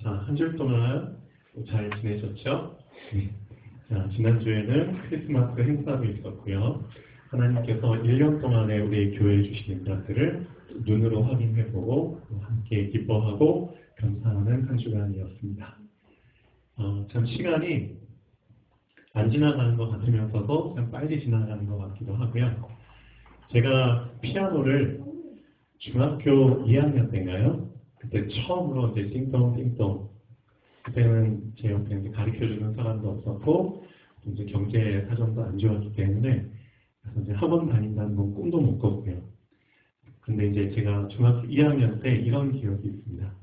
자, 한 주 동안 잘 지내셨죠? 네. 자, 지난주에는 크리스마스 행사도 있었고요. 하나님께서 1년 동안에 우리 교회에 주신 은사들을 눈으로 확인해보고 함께 기뻐하고 감사하는 한 주간이었습니다. 참 시간이 안 지나가는 것 같으면서도 참 빨리 지나가는 것 같기도 하고요. 제가 피아노를 중학교 2학년 때인가요? 그때 처음으로 이제 띵동띵동, 그때는 제 옆에 이제 가르쳐주는 사람도 없었고 이제 경제 사정도 안 좋았기 때문에 그래서 이제 학원 다닌다는 건 꿈도 못 꿨고요. 근데 이제 제가 중학교 2학년 때 이런 기억이 있습니다.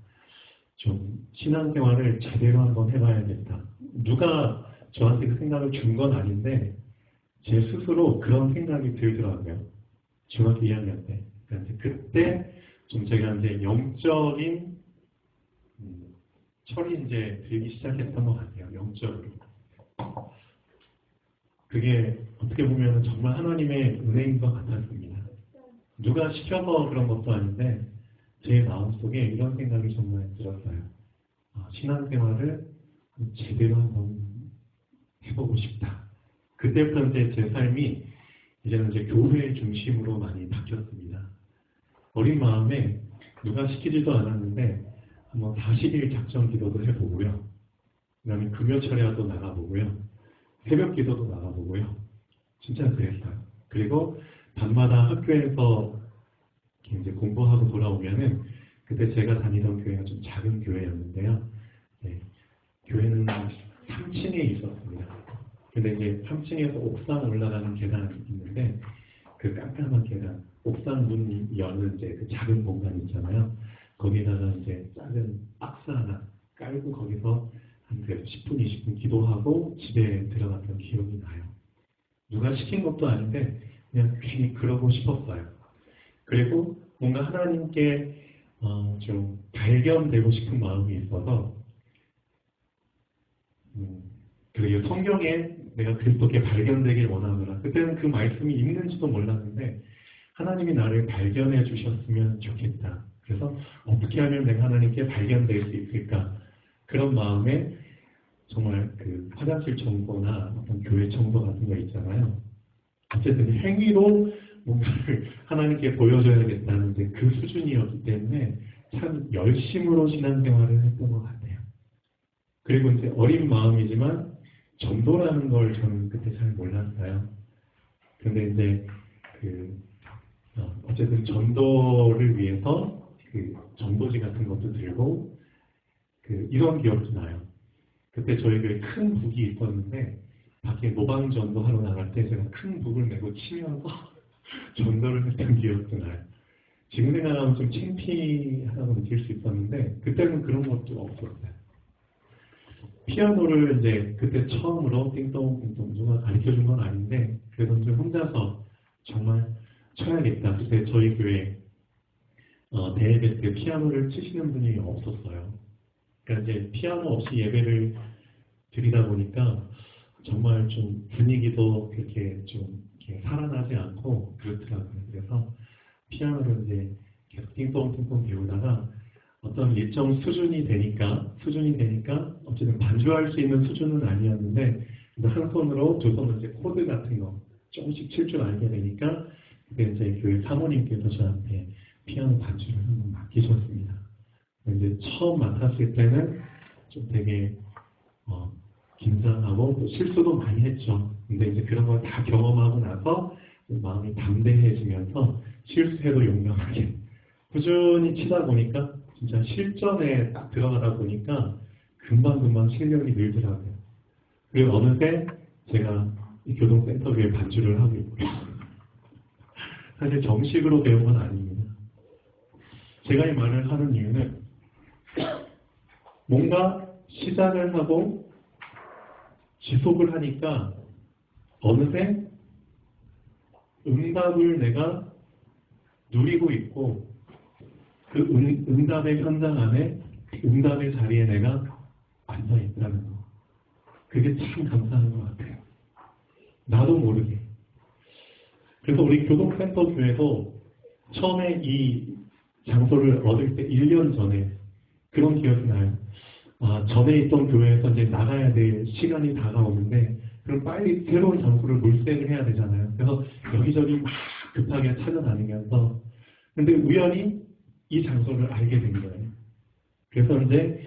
좀 신앙생활을 제대로 한번 해봐야겠다. 누가 저한테 그 생각을 준 건 아닌데 제 스스로 그런 생각이 들더라고요. 중학교 2학년 때. 그러니까 그때 좀 제가 이제 영적인 철이 이제 들기 시작했던 것 같아요. 영적으로. 그게 어떻게 보면 정말 하나님의 은혜인 것 같았습니다. 누가 시켜서 그런 것도 아닌데 제 마음속에 이런 생각이 정말 들었어요. 신앙생활을 제대로 한번 해보고 싶다. 그때부터 이제 제 삶이 이제는 이제 교회 중심으로 많이 바뀌었습니다. 어린 마음에 누가 시키지도 않았는데 한번 40일 작정 기도도 해보고요. 그 다음에 금요철야도 나가보고요. 새벽 기도도 나가보고요. 진짜 그랬어요. 그리고 밤마다 학교에서 이제 공부하고 돌아오면은 그때 제가 다니던 교회가 좀 작은 교회였는데요. 네, 교회는 3층에 있었습니다. 근데 이제 3층에서 옥상 올라가는 계단이 있는데 그 깜깜한 계단, 옥상 문 여는 이제 그 작은 공간 있잖아요. 거기다가 이제 작은 박스 하나 깔고 거기서 한 10분, 20분 기도하고 집에 들어갔던 기억이 나요. 누가 시킨 것도 아닌데 그냥 괜히 그러고 싶었어요. 그리고 뭔가 하나님께 좀 발견되고 싶은 마음이 있어서 그리고 성경에 내가 그리스도께 발견되길 원하노라. 그때는 그 말씀이 있는지도 몰랐는데 하나님이 나를 발견해 주셨으면 좋겠다. 그래서 어떻게 하면 내가 하나님께 발견될 수 있을까? 그런 마음에 정말 그 화장실 청소나 어떤 교회 청소 같은 거 있잖아요. 어쨌든 행위로 뭔가를 하나님께 보여줘야겠다는 그 수준이었기 때문에 참 열심으로 신앙생활을 했던 것 같아요. 그리고 이제 어린 마음이지만 전도라는 걸 저는 그때 잘 몰랐어요. 근데 이제 어쨌든 전도를 위해서 그 전도지 같은 것도 들고 이런 기억도 나요. 그때 저희 교회 큰 북이 있었는데 밖에 모방전도 하러 나갈 때 제가 큰 북을 메고 치면서 전도를 했던 기억도 나요. 지금 생각하면 좀 창피하다고 느낄 수 있었는데 그때는 그런 것도 없었어요. 피아노를 이제 그때 처음으로 띵동띵동 누가 가르쳐준 건 아닌데 그래도 좀 혼자서 정말 쳐야겠다. 그때 저희 교회 대예배 때 피아노를 치시는 분이 없었어요. 그러니까 이제 피아노 없이 예배를 드리다 보니까 정말 좀 분위기도 그렇게 좀 이렇게 살아나지 않고 그렇더라고요. 그래서 피아노를 이제 계속 띵동띵동 배우다가 어떤 일정 수준이 되니까 어쨌든 반주할 수 있는 수준은 아니었는데 한 손으로 두 손으로 이제 코드 같은 거 조금씩 칠 줄 알게 되니까 그때 이제 교회 사모님께서 저한테 피아노 반주를 한번 맡기셨습니다. 이제 처음 맡았을 때는 좀 되게 긴장하고 또 실수도 많이 했죠. 근데 이제 그런 걸 다 경험하고 나서 마음이 담대해지면서 실수해도 용감하게 꾸준히 치다 보니까 진짜 실전에 딱 들어가다 보니까 금방금방 실력이 늘더라고요. 그리고 어느새 제가 이 교동센터 교회 반주를 하고 있고요. 사실 정식으로 배운 건 아닙니다. 제가 이 말을 하는 이유는 뭔가 시작을 하고 지속을 하니까 어느새 응답을 내가 누리고 있고 그 응답의 현장 안에 응답의 자리에 내가 앉아 있다는 거. 그게 참 감사한 것 같아요. 나도 모르게. 그래서 우리 교동센터 교회도 처음에 이 장소를 얻을 때 1년 전에 그런 기억이 나요. 전에 있던 교회에서 이제 나가야 될 시간이 다가오는데 그럼 빨리 새로운 장소를 몰색을 해야 되잖아요. 그래서 여기저기 막 급하게 찾아다니면서 근데 우연히 이 장소를 알게 된 거예요. 그래서 이제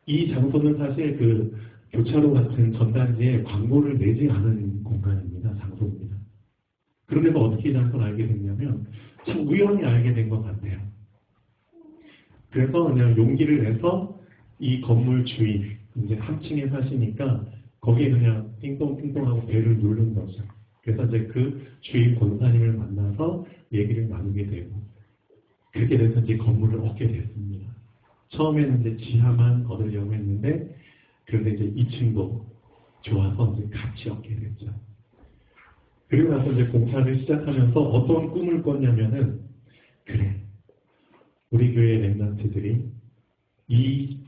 이 장소는 사실 그 교차로 같은 전단지에 광고를 내지 않은 공간입니다. 장소입니다. 그런데도 어떻게 이 장소를 알게 됐냐면 참 우연히 알게 된 것 같아요. 그래서 그냥 용기를 내서 이 건물 주인, 이제 3층에 사시니까 거기에 그냥 띵동띵동하고 벨을 누른 거죠. 그래서 이제 그 주인 권사님을 만나서 얘기를 나누게 되고 그렇게 돼서 이제 건물을 얻게 됐습니다. 처음에는 이제 지하만 얻으려고 했는데 그런데 이제 2층도 좋아서 이제 같이 얻게 됐죠. 그리고 나서 이제 공사를 시작하면서 어떤 꿈을 꿨냐면은 그래 우리 교회 렘넌트들이 이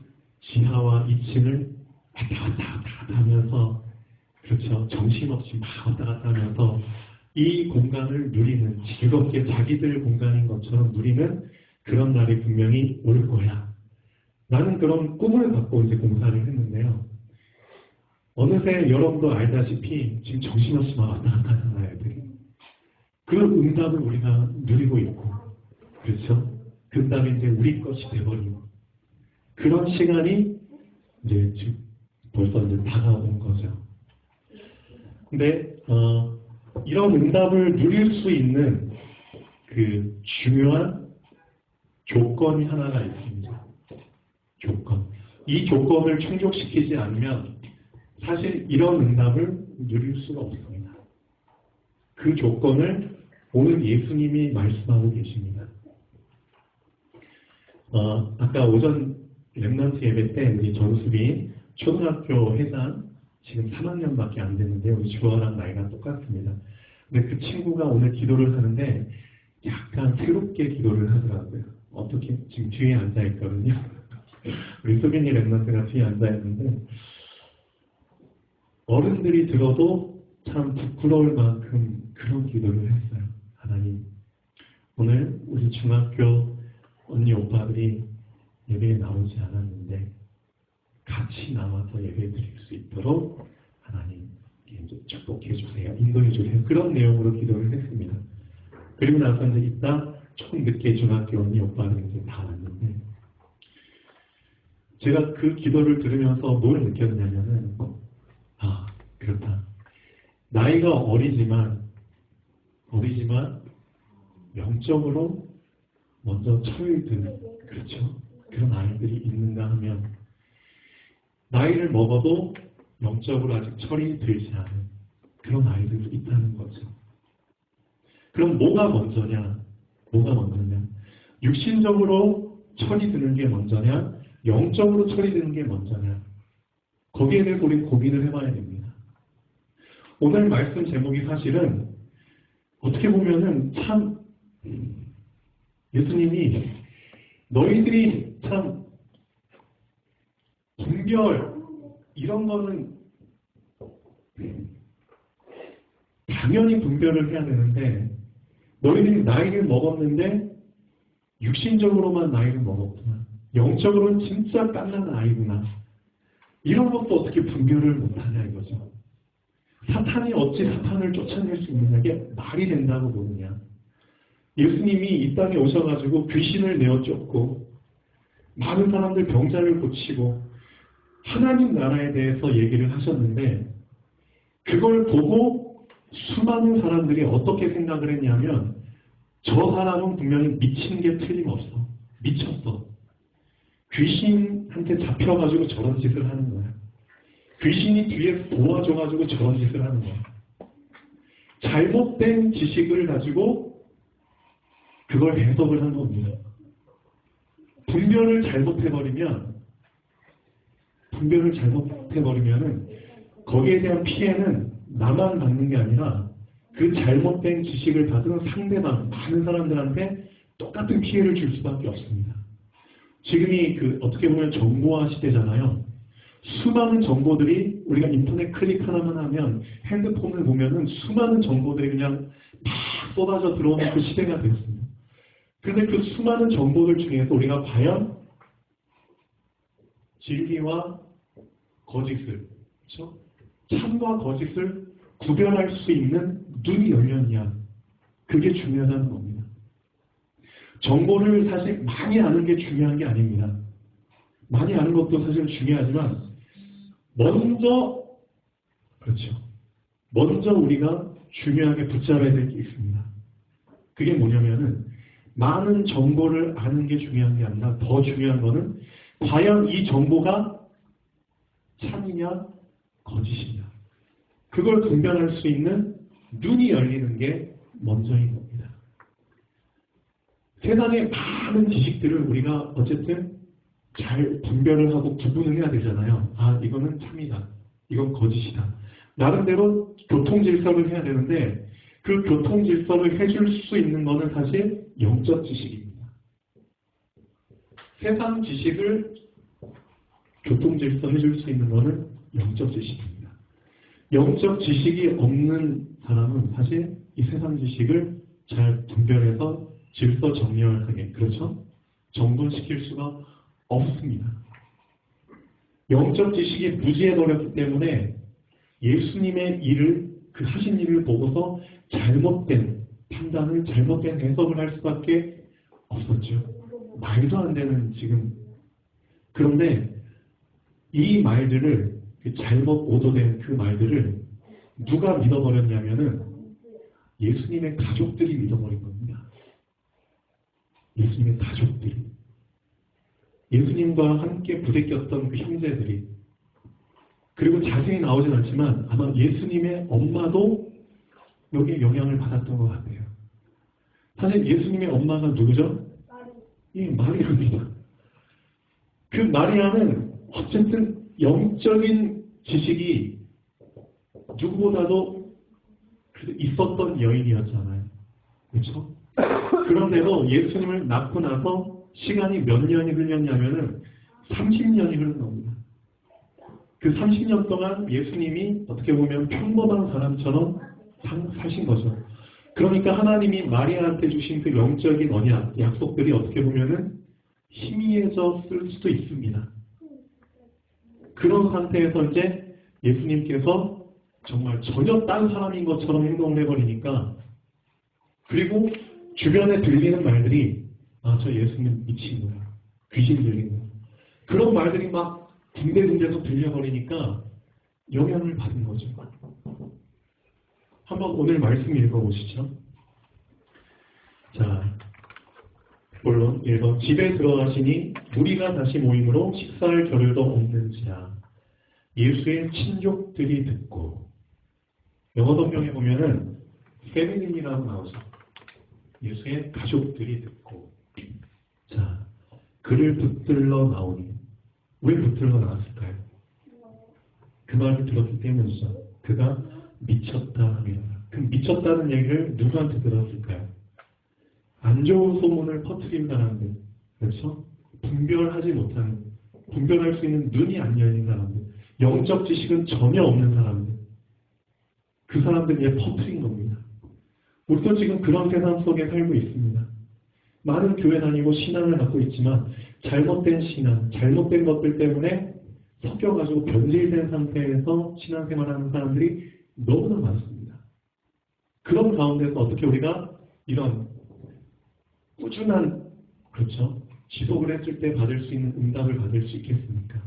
지하와 2층을 왔다 갔다 하면서 그렇죠. 정신없이 막 왔다 갔다 하면서 이 공간을 누리는 즐겁게 자기들 공간인 것처럼 누리는 그런 날이 분명히 올 거야. 나는 그런 꿈을 갖고 이제 공사를 했는데요. 어느새 여러분도 알다시피 지금 정신없이 막 왔다 갔다 하는 아이들이 그 응답을 우리가 누리고 있고 그렇죠? 그 응답이 이제 우리 것이 돼버리고 그런 시간이 이제 지금 벌써 이제 다가온 거죠. 근데 이런 응답을 누릴 수 있는 그 중요한 조건이 하나가 있습니다. 조건. 이 조건을 충족시키지 않으면 사실 이런 응답을 누릴 수가 없습니다. 그 조건을 오늘 예수님이 말씀하고 계십니다. 아까 오전 렘넌트 예배 때 우리 전수빈 초등학교 회장 지금 3학년밖에 안 됐는데 우리 주아랑 나이가 똑같습니다. 근데 그 친구가 오늘 기도를 하는데 약간 새롭게 기도를 하더라고요. 어떻게 지금 뒤에 앉아 있거든요. 우리 수빈이 렘넌트가 뒤에 앉아 있는데 어른들이 들어도 참 부끄러울 만큼 그런 기도를 했어요. 하나님, 오늘 우리 중학교 언니 오빠들이 예배에 나오지 않았는데 같이 나와서 예배 드릴 수 있도록 하나님 축복해 주세요. 인도해 주세요. 그런 내용으로 기도를 했습니다. 그리고 나서 이제 이따 조금 늦게 중학교 언니 오빠들이 이제 다 왔는데 제가 그 기도를 들으면서 뭘 느꼈냐면은 그렇다. 나이가 어리지만 영적으로 먼저 철드는 그렇죠. 그런 아이들이 있는가 하면 나이를 먹어도 영적으로 아직 철이 들지 않은 그런 아이들도 있다는 거죠. 그럼 뭐가 먼저냐? 육신적으로 철이 드는 게 먼저냐? 영적으로 철이 드는 게 먼저냐? 거기에 대해서 우리 고민을 해봐야 됩니다. 오늘 말씀 제목이 사실은 어떻게 보면은 참 예수님이 너희들이 참 분별 이런 거는 당연히 분별을 해야 되는데 너희들이 나이를 먹었는데 육신적으로만 나이를 먹었구나. 영적으로는 진짜 깐난 아이구나. 이런 것도 어떻게 분별을 못하냐 이거죠. 사탄이 어찌 사탄을 쫓아낼 수 있느냐 이게 말이 된다고 보느냐. 예수님이 이 땅에 오셔가지고 귀신을 내어 쫓고 많은 사람들 병자를 고치고 하나님 나라에 대해서 얘기를 하셨는데 그걸 보고 수많은 사람들이 어떻게 생각을 했냐면 저 사람은 분명히 미친 게 틀림없어. 미쳤어. 귀신한테 잡혀가지고 저런 짓을 하는 거야. 귀신이 뒤에서 도와줘가지고 저런 짓을 하는 거야. 잘못된 지식을 가지고 그걸 해석을 한 겁니다. 분별을 잘못해버리면은 거기에 대한 피해는 나만 받는 게 아니라 그 잘못된 지식을 받은 상대방, 많은 사람들한테 똑같은 피해를 줄 수밖에 없습니다. 지금이 어떻게 보면 정보화 시대잖아요. 수많은 정보들이 우리가 인터넷 클릭 하나만 하면 핸드폰을 보면은 수많은 정보들이 그냥 막 쏟아져 들어오는 그 시대가 되었습니다. 그런데 그 수많은 정보들 중에서 우리가 과연 진리와 거짓을, 그렇죠? 참과 거짓을 구별할 수 있는 눈이 열렸냐, 그게 중요하다는 겁니다. 정보를 사실 많이 아는 게 중요한 게 아닙니다. 많이 아는 것도 사실 중요하지만 먼저 우리가 중요하게 붙잡아야 될 게 있습니다. 그게 뭐냐면은 많은 정보를 아는 게 중요한 게 아니라 더 중요한 거는 과연 이 정보가 참이냐 거짓이냐, 그걸 분별할 수 있는 눈이 열리는 게 먼저인 겁니다. 세상의 많은 지식들을 우리가 어쨌든 잘 분별을 하고 구분을 해야 되잖아요. 아, 이거는 참이다, 이건 거짓이다. 나름대로 교통질서를 해야 되는데 그 교통질서를 해줄 수 있는 거는 사실 영적 지식입니다. 세상 지식을 교통질서 해줄 수 있는 거는 영적 지식입니다. 영적 지식이 없는 사람은 사실 이 세상 지식을 잘 분별해서 질서 정렬하게, 그렇죠? 정돈시킬 수가 없습니다. 영적 지식이 무지해버렸기 때문에 예수님의 일을, 그 하신 일을 보고서 잘못된 판단을, 잘못된 해석을 할 수밖에 없었죠. 말도 안 되는 지금. 그런데 이 말들을, 잘못 오도된 그 말들을 누가 믿어버렸냐면은 예수님의 가족들이 믿어버린 겁니다. 예수님의 가족들이. 예수님과 함께 부대꼈던 그 형제들이. 그리고 자세히 나오진 않지만 아마 예수님의 엄마도 여기에 영향을 받았던 것 같아요. 사실 예수님의 엄마가 누구죠? 마리아입니다. 그 마리아는 어쨌든 영적인 지식이 누구보다도 있었던 여인이었잖아요. 그렇죠? 그런데도 예수님을 낳고 나서 시간이 몇 년이 흘렸냐면은 30년이 흐른 겁니다. 그 30년 동안 예수님이 어떻게 보면 평범한 사람처럼 사신 거죠. 그러니까 하나님이 마리아한테 주신 그 영적인 언약, 약속들이 어떻게 보면은 희미해졌을 수도 있습니다. 그런 상태에서 이제 예수님께서 정말 전혀 딴 사람인 것처럼 행동을 해버리니까, 그리고 주변에 들리는 말들이 아, 저 예수님 미친 거야, 귀신 들린 거야, 그런 말들이 막 군데군데서 들려버리니까 영향을 받은 거죠. 한번 오늘 말씀 읽어보시죠. 자, 물론 1번 집에 들어가시니 무리가 다시 모임으로 식사할 겨를도 없는지라 예수의 친족들이 듣고. 영어 성경에 보면은 패밀리라고 나오죠. 예수의 가족들이 듣고. 자, 그를 붙들러 나오니. 왜 붙들러 나왔을까요? 그 말을 들었기 때문이죠. 그가 미쳤다 하며. 그 미쳤다는 얘기를 누구한테 들었을까요? 안 좋은 소문을 퍼뜨린 사람들, 그렇죠? 분별하지 못하는, 분별할 수 있는 눈이 안 열린 사람들, 영적 지식은 전혀 없는 사람들, 그 사람들이 퍼뜨린 겁니다. 우리도 지금 그런 세상 속에 살고 있습니다. 많은 교회 다니고 신앙을 갖고 있지만 잘못된 신앙, 잘못된 것들 때문에 섞여가지고 변질된 상태에서 신앙생활하는 사람들이 너무나 많습니다. 그런 가운데서 어떻게 우리가 이런 꾸준한, 그렇죠, 지속을 했을 때 받을 수 있는 응답을 받을 수 있겠습니까?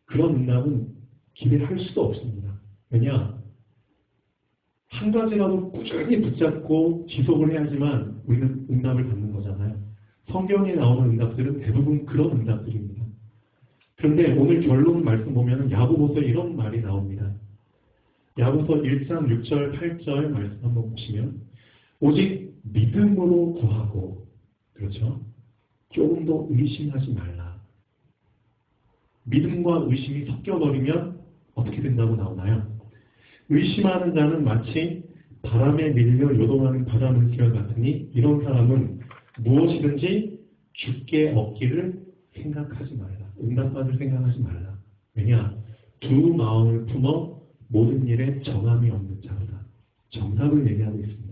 그런 응답은 기대할 수도 없습니다. 왜냐? 한 가지라도 꾸준히 붙잡고 지속을 해야지만 우리는 응답을 받는 거잖아요. 성경에 나오는 응답들은 대부분 그런 응답들입니다. 그런데 오늘 결론 말씀 보면 야고보서에 이런 말이 나옵니다. 야고보서 1장 6절 8절 말씀 한번 보시면 오직 믿음으로 구하고, 그렇죠? 조금 더 의심하지 말라. 믿음과 의심이 섞여버리면 어떻게 된다고 나오나요? 의심하는 자는 마치 바람에 밀려 요동하는 바다물결 같으니 이런 사람은 무엇이든지 죽게 얻기를 생각하지 말라. 응답받을 생각하지 말라. 왜냐? 두 마음을 품어 모든 일에 정함이 없는 자로다. 정답을 얘기하고 있습니다.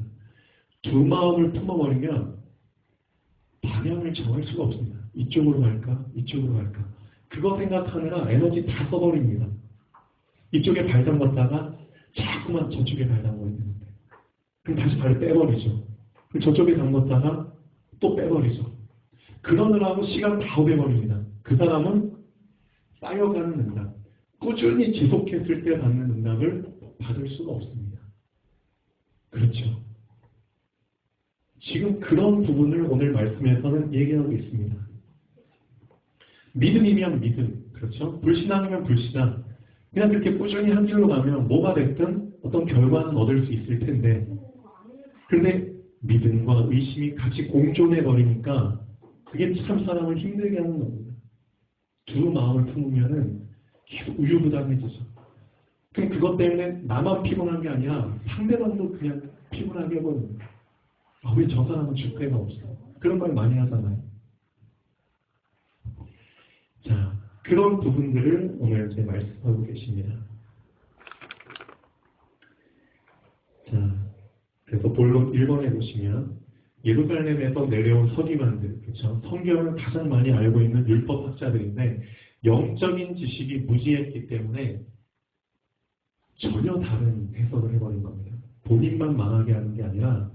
두 마음을 품어버리면 방향을 정할 수가 없습니다. 이쪽으로 갈까? 이쪽으로 갈까? 그거 생각하느라 에너지 다 써버립니다. 이쪽에 발 담갔다가 자꾸만 저쪽에 발 담궈야 되는데 그럼 다시 발을 빼버리죠. 그럼 저쪽에 담갔다가 또 빼버리죠. 그러느라고 시간 다 오래버립니다. 그 사람은 쌓여가는 응답, 꾸준히 지속했을 때 받는 응답을 받을 수가 없습니다. 그렇죠. 지금 그런 부분을 오늘 말씀에서는 얘기하고 있습니다. 믿음이면 믿음, 그렇죠? 불신앙이면 불신앙. 그냥 그렇게 꾸준히 한 줄로 가면 뭐가 됐든 어떤 결과는 얻을 수 있을 텐데, 그런데 믿음과 의심이 같이 공존해 버리니까 그게 참 사람을 힘들게 하는 겁니다. 두 마음을 품으면은 계속 우유부단해지죠. 그럼 그것 때문에 나만 피곤한 게 아니라 상대방도 그냥 피곤하게 해버립니다. 아, 왜 저 사람은 줄 데가 없어? 그런 말 많이 하잖아요. 자, 그런 부분들을 오늘 이제 말씀하고 계십니다. 자, 그래서 본론 1번에 보시면 예루살렘에서 내려온 서기관들, 그렇죠? 성경을 가장 많이 알고 있는 율법학자들인데 영적인 지식이 무지했기 때문에 전혀 다른 해석을 해버린 겁니다. 본인만 망하게 하는 게 아니라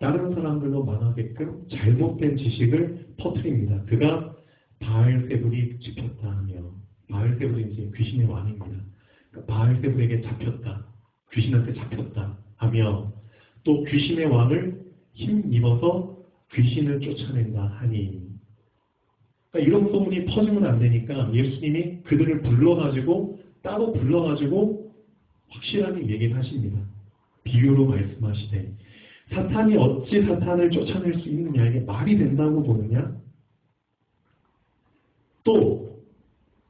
다른 사람들도 망하게끔 잘못된 지식을 퍼뜨립니다. 그가 바알세불이 집혔다 하며, 바알세불이 이제 귀신의 왕입니다. 그러니까 바알세불에게 잡혔다, 귀신한테 잡혔다 하며, 또 귀신의 왕을 힘입어서 귀신을 쫓아낸다 하니, 그러니까 이런 소문이 퍼지면 안 되니까 예수님이 그들을 불러가지고 따로 불러가지고 확실하게 얘기를 하십니다. 비유로 말씀하시되 사탄이 어찌 사탄을 쫓아낼 수 있느냐, 이게 말이 된다고 보느냐? 또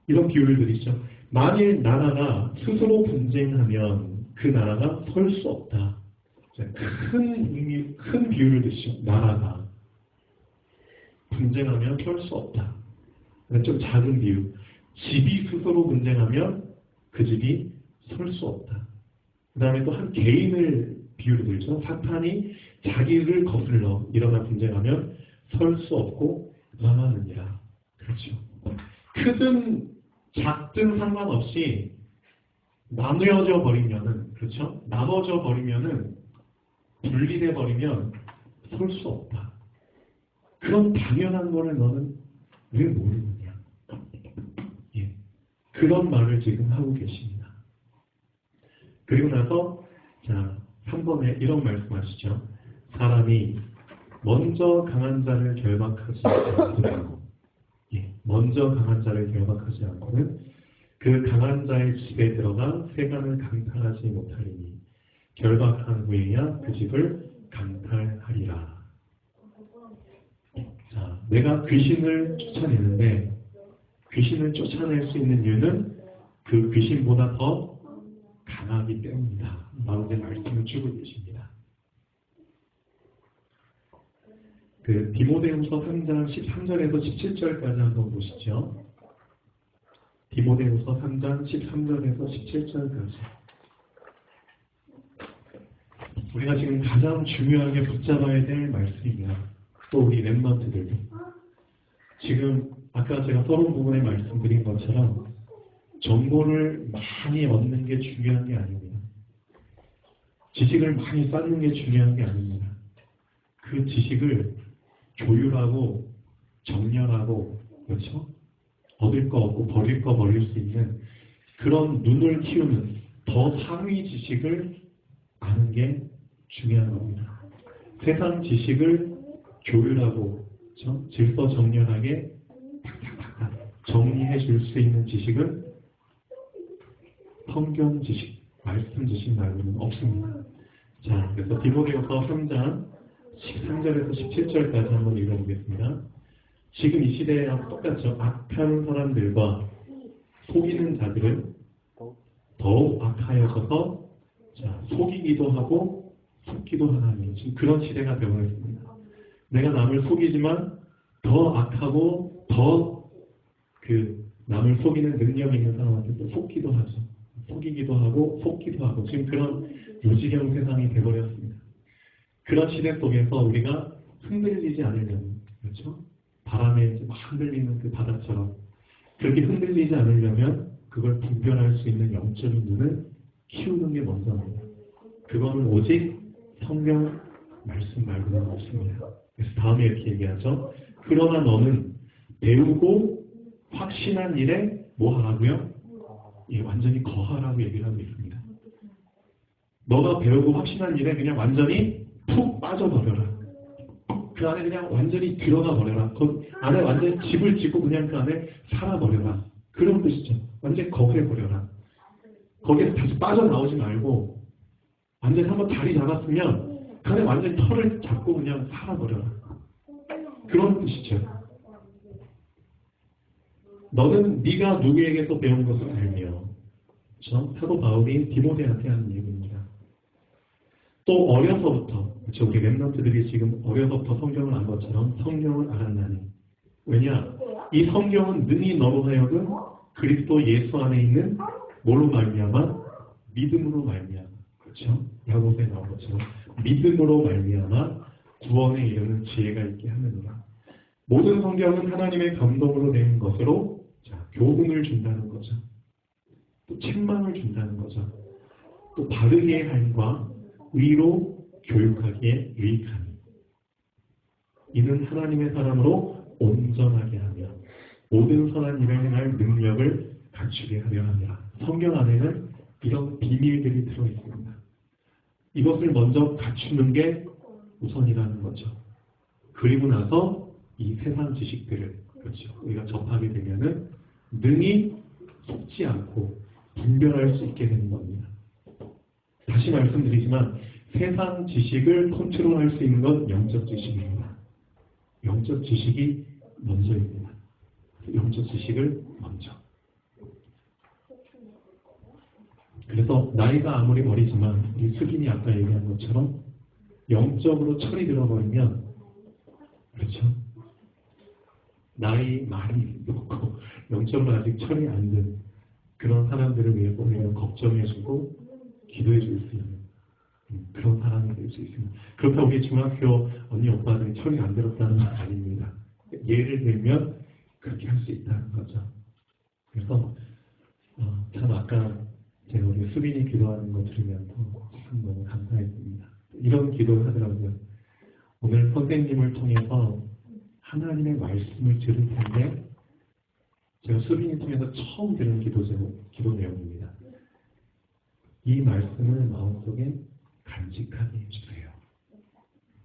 이런 비유를 드리죠. 만일 나라가 스스로 분쟁하면 그 나라가 설 수 없다. 큰 의미, 큰 비유를 드시죠. 나라가 분쟁하면 설 수 없다. 좀 작은 비유. 집이 스스로 분쟁하면 그 집이 설 수 없다. 그 다음에 또 한 개인을 비유를 들죠. 사탄이 자기를 거슬러 일어나 분쟁하면 설 수 없고 망하느니라. 그렇죠. 크든 작든 상관없이 나누어져 버리면은, 그렇죠? 나눠져 버리면은, 분리돼 버리면 설 수 없다. 그런 당연한 거를 너는 왜 모르느냐? 예. 그런 말을 지금 하고 계십니다. 그리고 나서 자 3번에 이런 말씀하시죠. 사람이 먼저 강한 자를 결박하지 않고, 예. 먼저 강한 자를 결박하지 않고는 그 강한 자의 집에 들어가 세간을 강탈하지 못하리니 결박한 후에야 그 집을 강탈하리라. 자, 내가 귀신을 쫓아내는데 귀신을 쫓아낼 수 있는 이유는 그 귀신보다 더 강하기 때문이다. 라고 이제 말씀을 주고 계십니다. 그 디모데후서 3장 13절에서 17절까지 한번 보시죠. 디모데후서 3장 13절에서 17절까지. 우리가 지금 가장 중요하게 붙잡아야 될 말씀입니다. 또 우리 랩런트들도. 지금 아까 제가 서론 부분에 말씀드린 것처럼 정보를 많이 얻는 게 중요한 게 아닙니다. 지식을 많이 쌓는 게 중요한 게 아닙니다. 그 지식을 조율하고 정렬하고, 그렇죠? 얻을 거 얻고 버릴 거 버릴 수 있는 그런 눈을 키우는 더 상위 지식을 아는 게 중요한 겁니다. 세상 지식을 조율하고, 그렇죠? 질서 정렬하게 탁탁탁탁 정리해 줄 수 있는 지식은 성경 지식, 말씀 지식 말고는 없습니다. 자, 그래서 디모데후서 3장 13절에서 17절까지 한번 읽어보겠습니다. 지금 이 시대랑 똑같죠. 악한 사람들과 속이는 자들은 더욱 악하여져서 속이기도 하고 속기도 하나니, 지금 그런 시대가 되어있습니다. 내가 남을 속이지만 더 악하고 더 남을 속이는 능력 있는 사람한테 또 속기도 하죠. 속이기도 하고 속기도 하고, 지금 그런 요지경 세상이 되어버렸습니다. 그런 시대 속에서 우리가 흔들리지 않으려면, 그렇죠? 바람에 막 흔들리는 그 바다처럼 그렇게 흔들리지 않으려면 그걸 분별할 수 있는 영적인 눈을 키우는 게 먼저입니다. 그거는 오직 성경 말씀 말고는 없습니다. 그래서 다음에 이렇게 얘기하죠. 그러나 너는 배우고 확신한 일에 뭐 하라고요? 예, 완전히 거하라고 얘기를 하고 있습니다. 너가 배우고 확신한 일에 그냥 완전히 푹 빠져버려라. 그 안에 그냥 완전히 들어가 버려라. 그 안에 완전히 집을 짓고 그냥 그 안에 살아버려라. 그런 뜻이죠. 완전히 거해버려라. 거기에서 다시 빠져나오지 말고 완전히 한번 자리 잡았으면 그 안에 완전히 털을 잡고 그냥 살아버려라. 그런 뜻이죠. 너는 네가 누구에게서 배운 것을 알며, 그렇죠? 사도 바울이 디모데한테 하는 얘기입니다. 또 어려서부터, 그렇죠? 우리 랩런트들이 지금 어려서부터 성경을 안 것처럼 성경을 알았나니. 왜냐? 이 성경은 능히 너로 하여금 그리스도 예수 안에 있는 뭘로 말미암아? 믿음으로 말미암아. 그렇죠? 야고보에 나온 것처럼 믿음으로 말미암아 구원에 이르는 지혜가 있게 하느니라. 모든 성경은 하나님의 감동으로 된 것으로 교훈을 준다는 거죠. 또 책망을 준다는 거죠. 또 바르게 함과 의로 교육하기에 유익하니 이는 하나님의 사람으로 온전하게 하며 모든 선한 일을 행할 능력을 갖추게 하려 함이라. 성경 안에는 이런 비밀들이 들어있습니다. 이것을 먼저 갖추는 게 우선이라는 거죠. 그리고 나서 이 세상 지식들을, 그렇죠, 우리가 접하게 되면은 능히 속지 않고 분별할 수 있게 되는 겁니다. 다시 말씀드리지만 세상 지식을 컨트롤할 수 있는 건 영적 지식입니다. 영적 지식이 먼저입니다. 영적 지식을 먼저. 그래서 나이가 아무리 어리지만 이 수빈이 아까 얘기한 것처럼 영적으로 철이 들어버리면, 그렇죠, 나이 많이 먹고 영적으로 아직 철이 안 든 그런 사람들을 위해 오히려 걱정해주고 기도해줄 수 있는 그런 사람이 될 수 있습니다. 그렇다고 우리 중학교 언니 오빠들이 철이 안 들었다는 건 아닙니다. 예를 들면 그렇게 할 수 있다는 거죠. 그래서 참 아까 제가 우리 수빈이 기도하는 거 들으면서 참 너무 감사했습니다. 이런 기도를 하더라고요. 오늘 선생님을 통해서 하나님의 말씀을 들을 텐데 제가 수빈이 통해서 처음 들은 기도 내용입니다. 이 말씀을 마음속에 간직하게 해주세요.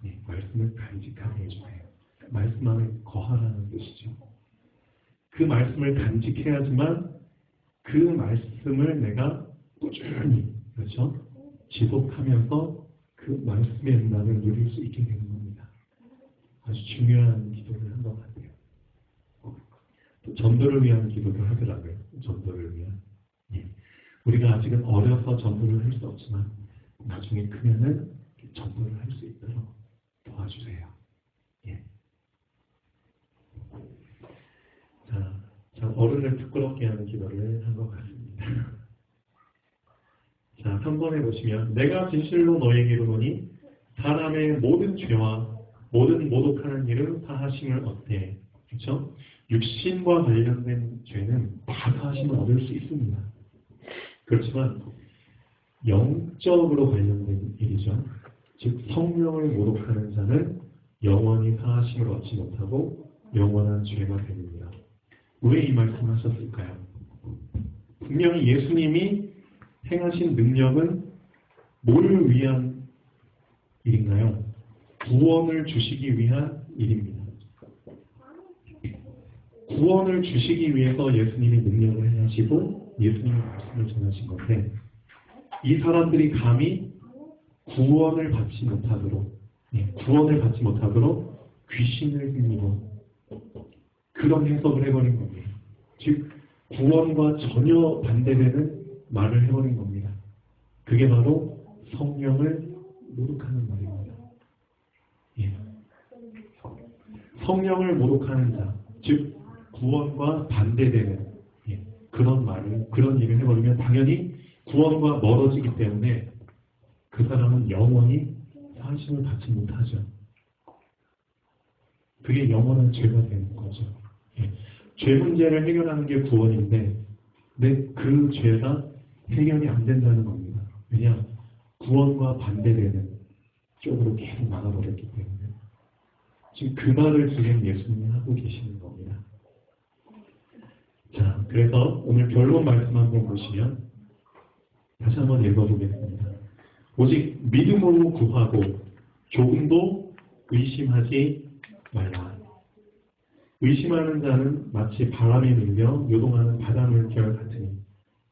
네, 말씀을 간직하게 해주세요. 말씀 안에 거하라는 뜻이죠. 그 말씀을 간직해야지만 그 말씀을 내가 꾸준히, 그렇죠, 지속하면서 그 말씀의 은혜를 누릴 수 있게 되는 겁니다. 아주 중요한 기도를 한 것 같아요. 또 전도를 위한 기도도 하더라고요. 전도를 위한. 예. 우리가 아직은 어려서 전도를 할 수 없지만 나중에 크면은 전도를 할 수 있도록 도와주세요. 예. 자, 어른을 부끄럽게 하는 기도를 한 것 같습니다. 자, 3번에 보시면 내가 진실로 너에게 이르노니 사람의 모든 죄와 모든 모독하는 일은 사하심을 얻되, 그렇죠? 육신과 관련된 죄는 다 사하심을 얻을 수 있습니다. 그렇지만 영적으로 관련된 일이죠. 즉 성령을 모독하는 자는 영원히 사하심을 얻지 못하고 영원한 죄가 됩니다. 왜 이 말씀을 하셨을까요? 분명히 예수님이 행하신 능력은 뭘 위한 일인가요? 구원을 주시기 위한 일입니다. 구원을 주시기 위해서 예수님이 능력을 행하시고 예수님의 말씀을 전하신 건데 이 사람들이 감히 구원을 받지 못하도록 귀신을 힘입어 그런 해석을 해버린 겁니다. 즉 구원과 전혀 반대되는 말을 해버린 겁니다. 그게 바로 성령을 모독하는 말입니다. 예. 성령을 모독하는 자, 즉 구원과 반대되는 그런 일을 해버리면 당연히 구원과 멀어지기 때문에 그 사람은 영원히 사하심을 받지 못하죠. 그게 영원한 죄가 되는 거죠. 예. 죄 문제를 해결하는 게 구원인데, 근데 그 죄가 해결이 안 된다는 겁니다. 왜냐? 구원과 반대되는 쪽으로 계속 나가버렸기 때문에. 지금 그 말을 지금 예수님이 하고 계시는 겁니다. 자, 그래서 오늘 결론 말씀 한번 보시면 다시 한번 읽어보겠습니다. 오직 믿음으로 구하고 조금도 의심하지 말라. 의심하는 자는 마치 바람에 밀려 요동하는 바닷물결 같으니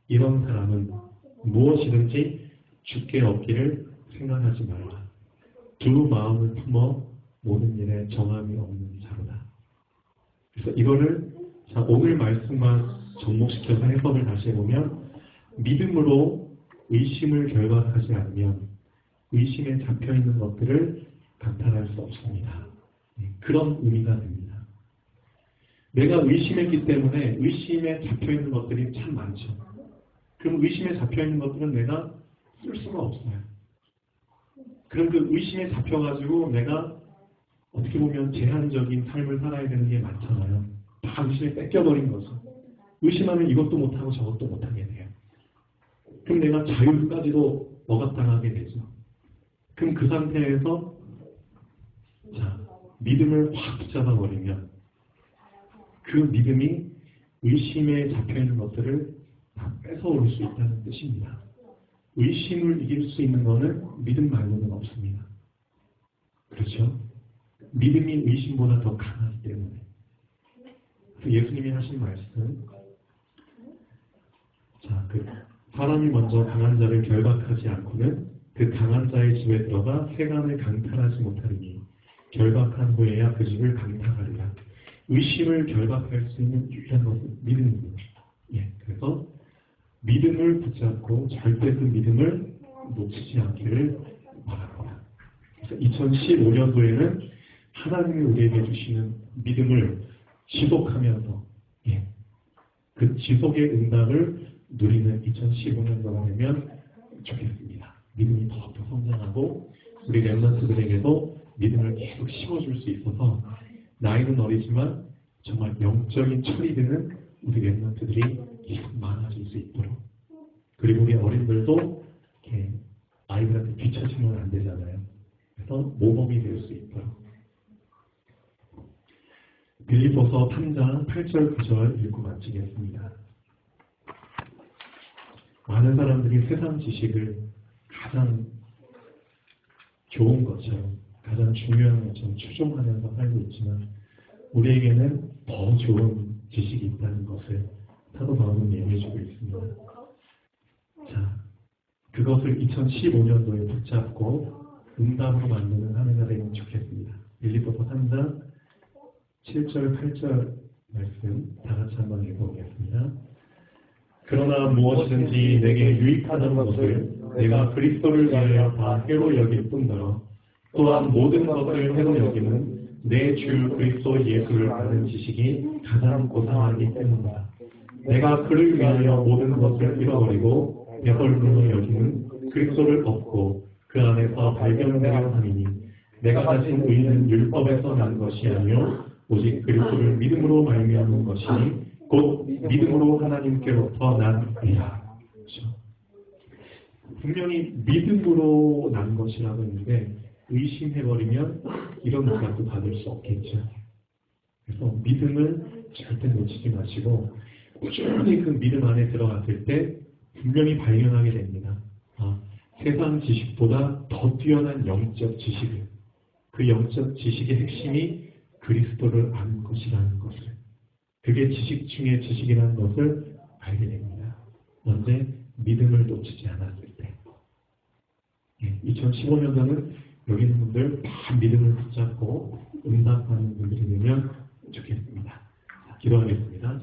이런 사람은 무엇이든지 주께 얻기를 생각하지 말라. 두 마음을 품어 모든 일에 정함이 없는 자로다. 그래서 이거를 오늘 말씀만 접목시켜서 해석을 다시 해보면 믿음으로 의심을 결박하지 않으면 의심에 잡혀있는 것들을 강탈할 수 없습니다. 그런 의미가 됩니다. 내가 의심했기 때문에 의심에 잡혀있는 것들이 참 많죠. 그럼 의심에 잡혀있는 것들은 내가 쓸 수가 없어요. 그럼 그 의심에 잡혀가지고 내가 어떻게 보면 제한적인 삶을 살아야 되는 게 많잖아요. 다 의심에 뺏겨버린 거죠. 의심하면 이것도 못하고 저것도 못하게 돼요. 그럼 내가 자유까지도 억압당하게 되죠. 그럼 그 상태에서 믿음을 확 붙잡아버리면 그 믿음이 의심에 잡혀있는 것들을 다 뺏어올 수 있다는 뜻입니다. 의심을 이길 수 있는 것은 믿음 말고는 없습니다. 그렇죠? 믿음이 의심보다 더 강하기 때문에. 예수님이 하신 말씀, 사람이 먼저 강한 자를 결박하지 않고는 그 강한 자의 집에 들어가 세간을 강탈하지 못하리니 결박한 후에야 그 집을 강탈하리라. 의심을 결박할 수 있는 유일한 것은 믿음입니다. 그래서 믿음을 붙잡고 절대 그 믿음을 놓치지 않기를 바랍니다. 2015년도에는 하나님이 우리에게 주시는 믿음을 지속하면서 그 지속의 응답을 누리는 2015년도가 되면 좋겠습니다. 믿음이 더욱더 성장하고 우리 렘넌트들에게도 믿음을 계속 심어줄 수 있어서 나이는 어리지만 정말 영적인 철이 되는 우리 렘넌트들이 계속 많아질 수 있도록, 그리고 우리 어린들도 이렇게 아이들한테 뒤처지면 안 되잖아요. 그래서 모범이 될 수 있도록. 빌립보서 3장 8절 9절 읽고 마치겠습니다. 많은 사람들이 세상 지식을 가장 좋은 것처럼, 가장 중요한 것처럼 추종하면서 살고 있지만 우리에게는 더 좋은 지식이 있다는 것을 사도 바울은 얘기해주고 있습니다. 그것을 2015년도에 붙잡고 응답으로 만드는 한 해가 되면 좋겠습니다. 빌립보서 3장 7절, 8절 말씀 다 같이 한번 읽어보겠습니다. 그러나 무엇이든지 내게 유익하다는 것을 내가 그리스도를 위하여 다 해로 여길 뿐더러 또한 모든 것을 해로 여기는 내 주 그리스도 예수를 아는 지식이 가장 고상하기 때문이다. 내가 그를 위하여 모든 것을 잃어버리고 배설물로 여기는 그리스도를 얻고 그 안에서 발견되려 함이니 내가 가진 의는 율법에서 난 것이 아니요 오직 그리스도를 믿음으로 말미암은 것이니 곧 믿음으로 하나님께로부터 난 의라. 그렇죠? 분명히 믿음으로 난 것이라고 했는데 의심해버리면 이런 응답도 받을 수 없겠죠. 그래서 믿음을 절대 놓치지 마시고 꾸준히 그 믿음 안에 들어갔을 때 분명히 발견하게 됩니다. 세상 지식보다 더 뛰어난 영적 지식을, 그 영적 지식의 핵심이 그리스도를 아는 것이라는 것을, 그게 지식 중에 지식이라는 것을 알게 됩니다. 언제? 믿음을 놓치지 않았을 때. 2015년도는 여기 있는 분들 다 믿음을 붙잡고 응답하는 분들이 되면 좋겠습니다. 기도하겠습니다.